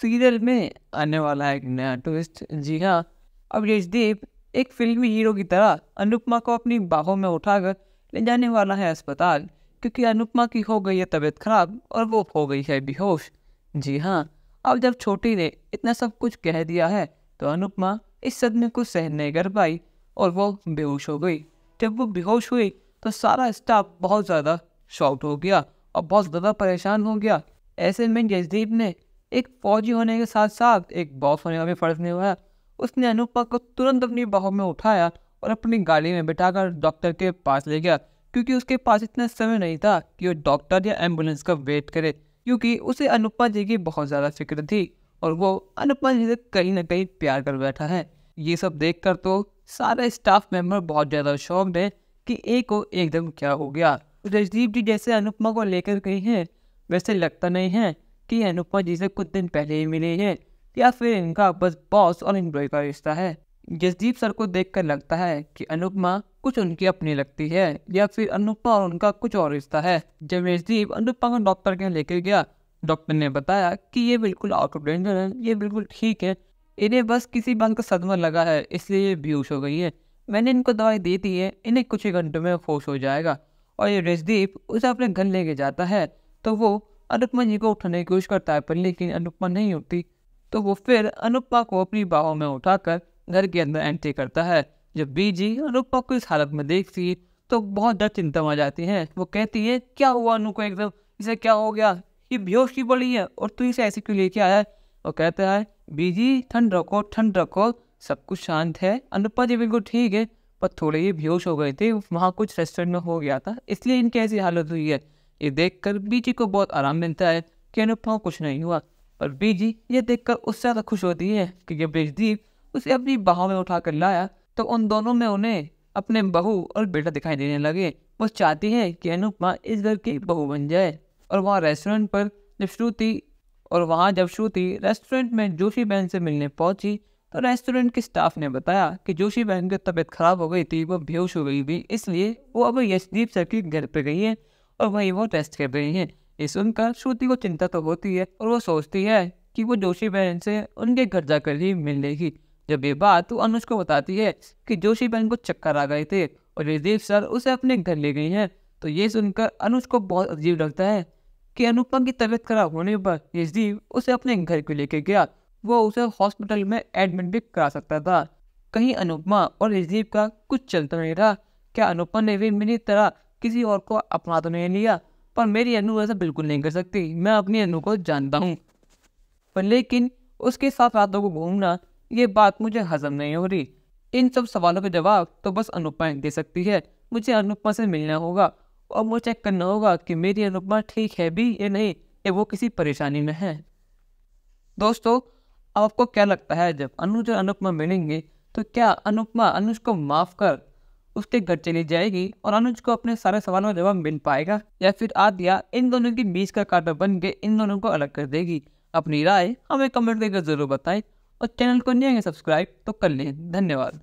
Serial में आने वाला है एक नया ट्विस्ट। जी हाँ, अब यशदीप एक फिल्मी हीरो की तरह अनुपमा को अपनी बाहों में उठाकर ले जाने वाला है अस्पताल, क्योंकि अनुपमा की हो गई है तबीयत खराब और वो हो गई है बेहोश। जी हाँ, अब जब छोटी ने इतना सब कुछ कह दिया है तो अनुपमा इस सदमे को सहन नहीं कर पाई और वो बेहोश हो गई। जब वो बेहोश हुई तो सारा स्टाफ बहुत ज़्यादा शॉक्ड हो गया और बहुत ज़्यादा परेशान हो गया। ऐसे में यशदीप ने एक फौजी होने के साथ साथ एक बॉस होने का भी फर्ज निभाया। उसने अनुपमा को तुरंत अपनी बाहों में उठाया और अपनी गाड़ी में बिठाकर डॉक्टर के पास ले गया, क्योंकि उसके पास इतना समय नहीं था कि वो डॉक्टर या एम्बुलेंस का वेट करे, क्योंकि उसे अनुपमा जी की बहुत ज़्यादा फिक्र थी और वो अनुपमा जी से कहीं ना कहीं प्यार कर बैठा है। ये सब देखकर तो सारे स्टाफ मेंबर बहुत ज़्यादा शॉक्ड है कि एक को एकदम क्या हो गया। रजदीप जी जैसे अनुपमा को लेकर गई हैं, वैसे लगता नहीं है कि अनुपमा जी से कुछ दिन पहले ही मिले हैं या फिर इनका बस बॉस और एम्प्लॉय का रिश्ता है। जसदीप सर को देखकर लगता है कि अनुपमा कुछ उनकी अपनी लगती है या फिर अनुपमा और उनका कुछ और रिश्ता है। जब जसदीप अनुपमा को डॉक्टर के लेकर गया, डॉक्टर ने बताया कि ये बिल्कुल आउट ऑफ डेंजर है, ये बिल्कुल ठीक है, इन्हें बस किसी बात का सदमा लगा है इसलिए ये बेहोश हो गई है। मैंने इनको दवाई दे दी है, इन्हें कुछ ही घंटों में होश हो जाएगा। और ये जसदीप उसे अपने घर लेके जाता है तो वो अनुपमा जी को उठाने की कोशिश करता है, पर लेकिन अनुपमा नहीं उठती। तो वो फिर अनुपमा को अपनी बाहों में उठाकर घर के अंदर एंट्री करता है। जब बीजी अनुपमा को इस हालत में देखती है तो बहुत ज़्यादा चिंता में आ जाती है। वो कहती है, क्या हुआ अनु को, एकदम इसे क्या हो गया, ये बेहोश की पड़ी है और तू इसे ऐसे क्यों लेके आया है। वो कहता है, बीजी ठंड रखो, सब कुछ शांत है, अनुपमा जी बिल्कुल ठीक है, पर थोड़े ये बेहोश हो गए थे, वहाँ कुछ रेस्टोरेंट में हो गया था इसलिए इनकी ऐसी हालत हुई है। ये देखकर बीजी को बहुत आराम मिलता है कि अनुपमा को कुछ नहीं हुआ। पर बीजी ये देखकर उससे ज़्यादा खुश होती है कि जब जसदीप उसे अपनी बाहों में उठाकर लाया तो उन दोनों में उन्हें अपने बहू और बेटा दिखाई देने लगे। वो चाहती है कि अनुपमा इस घर की बहू बन जाए। और वहाँ रेस्टोरेंट पर जब श्रुति रेस्टोरेंट में जोशी बहन से मिलने पहुंची तो रेस्टोरेंट के स्टाफ ने बताया कि जोशी बहन की तबीयत खराब हो गई थी, वो बेहोश हो गई थी, इसलिए वो अब यशदीप सर के घर पे गई है और वहीं वो टेस्ट कर रही हैं। ये सुनकर श्रुति को चिंता तो होती है और वो सोचती है कि वो जोशी बहन से उनके घर जाकर ही मिल लेगी। जब ये बात वो अनुज को बताती है कि जोशी बहन को चक्कर आ गए थे और यशदीप सर उसे अपने घर ले गई हैं, तो ये सुनकर अनुज को बहुत अजीब लगता है कि अनुपमा की तबीयत खराब होने पर यशदीप उसे अपने घर को लेकर गया। वो उसे हॉस्पिटल में एडमिट भी करा सकता था। कहीं अनुपमा और यशदीप का कुछ चलता नहीं रहा। क्या अनुपमा ने भी मेरी तरह किसी और को अपना तो नहीं लिया? पर मेरी अनु ऐसा बिल्कुल नहीं कर सकती, मैं अपनी अनु को जानता हूँ। पर लेकिन उसके साथ रातों को घूमना, ये बात मुझे हजम नहीं हो रही। इन सब सवालों का जवाब तो बस अनुपमा दे सकती है। मुझे अनुपमा से मिलना होगा और मुझे चेक करना होगा कि मेरी अनुपमा ठीक है भी या नहीं, या वो किसी परेशानी में है। दोस्तों, अब आपको क्या लगता है, जब अनुज और अनुपमा मिलेंगे तो क्या अनुपमा अनुज को माफ कर उसके घर चली जाएगी और अनुज को अपने सारे सवालों का जवाब मिल पाएगा, या फिर आद्या इन दोनों के बीच का कांटा बन के इन दोनों को अलग कर देगी? अपनी राय हमें कमेंट करके जरूर बताएं और चैनल को नहीं है सब्सक्राइब तो कर लें। धन्यवाद।